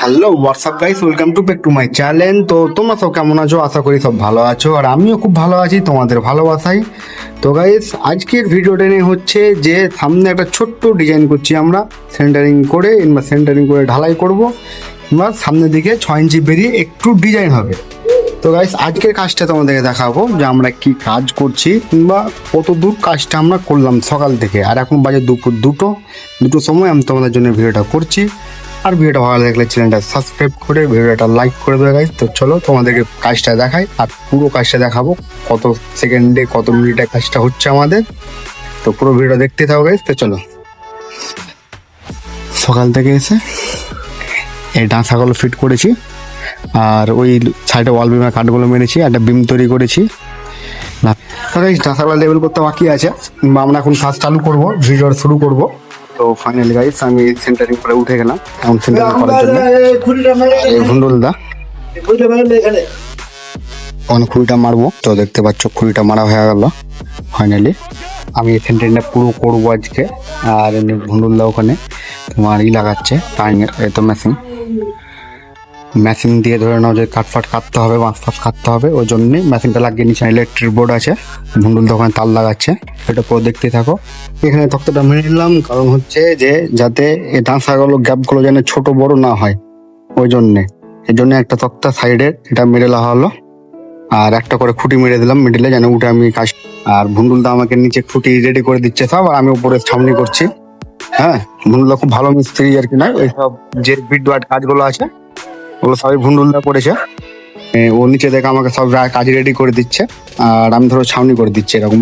Hello WhatsApp guys, welcome to back to my channel. তো তোমরা সব কেমন আছো? আশা করি সব ভালো আছো, আর আমিও খুব ভালো আছি তোমাদের ভালোবাসাই। তো গাইস, আজকের ভিডিওটা নিয়ে হচ্ছে যে সামনে একটা ছোট্ট ডিজাইন করছি আমরা, সেন্টারিং করে ঢালাই করব, বা সামনের দিকে 6 ইঞ্চি বেরিয়ে একটু ডিজাইন হবে। তো গাইস, আজকের কাজটা তোমাদেরকে দেখাবো যে আমরা কি কাজ করছি, কিংবা কত দূর কাজটা আমরা করলাম সকাল থেকে। আর এখন বাজে দুপুর দুটোর সময় আমি তোমাদের জন্য ভিডিওটা করছি। আর ভিডিওটা ভালো লাগলে চ্যানেলটা সাবস্ক্রাইব করে ভিডিওটা লাইক করে দেবে গাইস। তো চলো তোমাদেরকে কাজটা দেখাই, আর পুরো কাজটা দেখাবো, কত সেকেন্ডে কত মিনিটে কাজটা হচ্ছে আমাদের। তো পুরো ভিডিওটা দেখতে থাকো গাইস। তো চলো, সকাল থেকে এসে এই ডাঁসাগুলো ফিট করেছি, আর ওই সাইডে ওয়াল বিমের কাঠগুলো মেরেছি, একটা বিম তৈরি করেছি। ডাঁসাগুলো লেভেল করতে বাকি আছে, বা আমরা এখন কাজ চালু করবো, ভিডিও শুরু করবো। তো ফাইনালি গাইস, আমি সেন্টারিং করে উঠে গেলাম এখন সেন্টারিং করার জন্য। এই ভুন্ডুলদা অনেক খুঁড়িটা মারবো, তো দেখতে পাচ্ছ খুঁড়িটা মারা হয়ে গেল ফাইনালি। আমি এই সেন্টারিংটা পুরো করবো আজকে। আর এমনি ভুন্ডুলদা ওখানে তোমার লাগাচ্ছে টাইমের, তো মেশিন দিয়ে ধরে নাও যে কাঠফাট কাটতে হবে, বাঁশ ফাঁস কাটতে হবে, ওই জন্যই মেশিনটা লাগিয়ে নিচ্ছে। ইলেকট্রিক বোর্ড আছে, ভুন্ডুল দোকানে তার লাগাচ্ছে, এটা পুরো দেখতে থাকো। এখানে তক্তাটা মেরে নিলাম, কারণ হচ্ছে যে যাতে এই ডাঁসাগুলো গ্যাপগুলো যেন ছোট বড় না হয়, ওই জন্যে। এই জন্য একটা তক্তা সাইডে এটা মেরে দেওয়া হলো, আর একটা করে খুঁটি মেরে দিলাম মিডিলে, যেন উঠে আমি কাজ। আর ভুন্ডুলদা আমাকে নিচে খুঁটি রেডি করে দিচ্ছে সব, আর আমি উপরে ছাউনি করছি। হ্যাঁ, ভুন্ডুলদা খুব ভালো মিস্ত্রি আর কি, না এইসব যে বিট ওয়াট কাজগুলো আছে ওগুলো সবই ভুন্ডুলদা করেছে। ও নিচে দেখে আমাকে সব কাজ রেডি করে দিচ্ছে, আর আমি ধরো ছাউনি করে দিচ্ছি এরকম।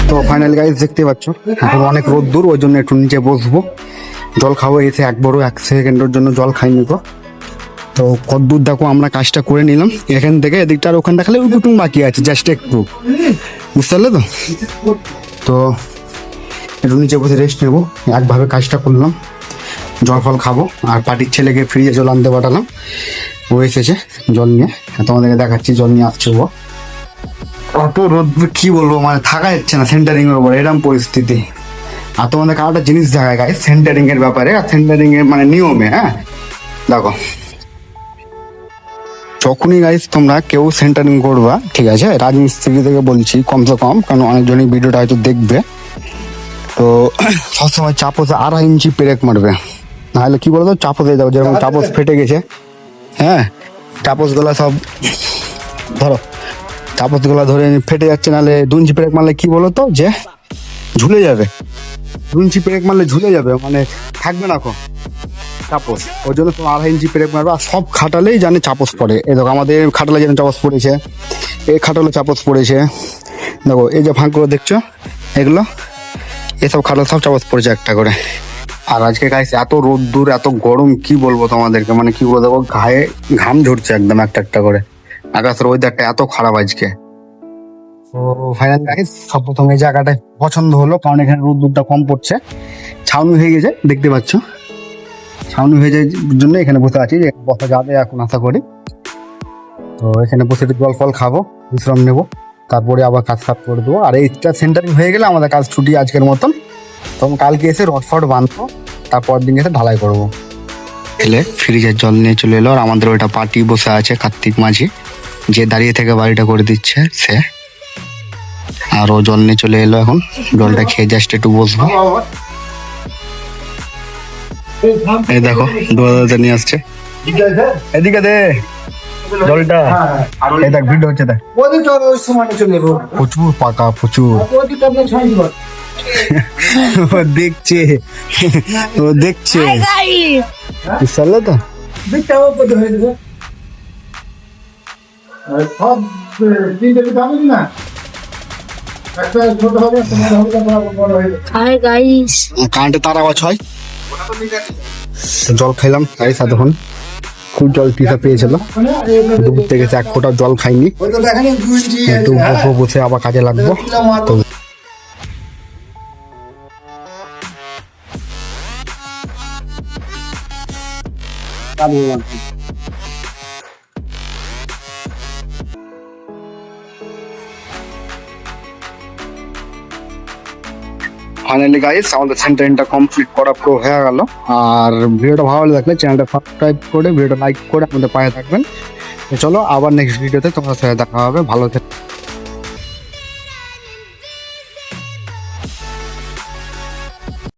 তো ফাইনাল গাইজ, দেখতে পাচ্ছ এখন অনেক রোদ্দুর, ওই জন্য একটু নিচে বসবো, জল খাবো। এসে এক সেকেন্ডের জন্য জল খাইনি তো। তো কদ্দূর দেখো আমরা কাজটা করে নিলাম, এখান থেকে এদিকটা আর ওখানটা খালি একটু বাকি আছে, জাস্ট একটু, বুঝতে পারলে তো। তো একটু নিচে বসে রেস্ট নেবো, একভাবে কাজটা করলাম, জল ফল খাবো। আর পার্টির ছেলেকে ফ্রিজে জল আনতে পাঠালাম, ও এসেছে জল নিয়ে, তোমাদেরকে দেখাচ্ছি জল নিয়ে আসছে ও। অত রোদ কি বলবো, মানে থাকা যাচ্ছে না সেন্টারিং এর উপর, এরকম পরিস্থিতি। আর তোমাদের একটা জিনিস দেখায় গাইস সেন্টারিং এর ব্যাপারে, আর সেন্টারিং এর মানে নিয়মে। হ্যাঁ দেখো, যখনই গাইস তোমরা কেউ সেন্টারিং করবা, ঠিক আছে, রাজমিস্ত্রি থেকে বলছি কমসে কম, কারণ অনেকজনই ভিডিওটা হয়তো দেখবে, তো সবসময় চাপোসে 2.5 ইঞ্চি পেরেক মারবে, নাহলে কি বলতো চাপোস হয়ে যাবে। যেরকম চাপোস ফেটে গেছে, হ্যাঁ, চাপোস গুলা সব ধরো, চাপোস গুলা ধরে ফেটে যাচ্ছে, নাহলে 2 ইঞ্চি পেরেক মারলে কি বলতো যে ঝুলে যাবে, 2 ইঞ্চি পেরেক মারলে ঝুলে যাবে, মানে থাকবে না কো চাপোস। ওই জন্য তোমার 2.5 ইঞ্চি পেরেক মারবে। আর সব খাটালেই জানে চাপোস পড়ে, এই দেখো আমাদের খাটালে যেন চাপোস পড়েছে, এই খাটালে চাপোস পড়েছে, দেখো এই যে ফাঁকগুলো দেখছো এগুলো, এসব খাটালে সব চাপোস পড়েছে একটা করে। আর আজকে গাইস এত রোদ্দুর এত গরম, কি বলবো তোমাদেরকে, মানে কি বলবো, দেখো গায়ে ঘাম ঝরছে একদম একটা করে। আকাশের ওয়েদারটা এত খারাপ আজকে। তো ফাইনাল গাইস, সব প্রথম এই জায়গাটা পছন্দ হলো, কারণ এখানে রোদ্দুরটা কম পড়ছে, ছাউনি হয়ে গেছে দেখতে পাচ্ছ, ছাউনি হয়ে যাওয়ার জন্য এখানে বসে আছি, বসা যাবে এখন আশা করি। তো এখানে বসে একটু জল ফল খাবো, বিশ্রাম নেবো, তারপরে আবার কাজ করে দেবো। আর এইটা সেন্টারিং হয়ে গেলে আমাদের কাজ ছুটি আজকের মতন। তখন কালকে এসে রড ফড বাঁধবো, তারপর দিন এসে ঢালাই করবো। এলে ফ্রিজের জল নিয়ে চলে এলো, আর আমাদের ওইটা পার্টি বসে আছে কার্তিক মাঝি, যে দাঁড়িয়ে থেকে বাড়িটা করে দিচ্ছে সে। আর ও জল নিয়ে চলে এলো, এখন জলটা খেয়ে জাস্ট একটু বসবো। এই দেখো দৌড়াতে নিয়ে আসছে, এদিকে দে জলটা। এই দেখ ভিড় হচ্ছে, দেখ প্রচুর পাকা, প্রচুর। ও দেখছে, ও দেখছে বুঝলে তো। সব তিনটে দামি না, একটা ছোট হবে, একটা বড় হবে। হাই গাইস, কারেন্টে তার আওয়াজ হয়। জল খাইলাম গাইস এতক্ষণ, খুব জল তৃষা পেয়েছিল, দুপুর থেকে এক ফোঁটা জল খাইনি। ওই তো দেখেন একটু বসে বসে আবার কাজে লাগবো তো। ফাইনালি গাইস আমাদের সেন্টারিংটা কমপ্লিট করা পুরো হয়ে গেল। আর ভিডিওটা ভালো লাগলে চ্যানেলটা সাবস্ক্রাইব করে ভিডিওটা লাইক করে আমাদের পাশে থাকবেন। তো চলো আবার নেক্সট ভিডিওতে তোমার সাথে দেখা হবে, ভালো থেকো।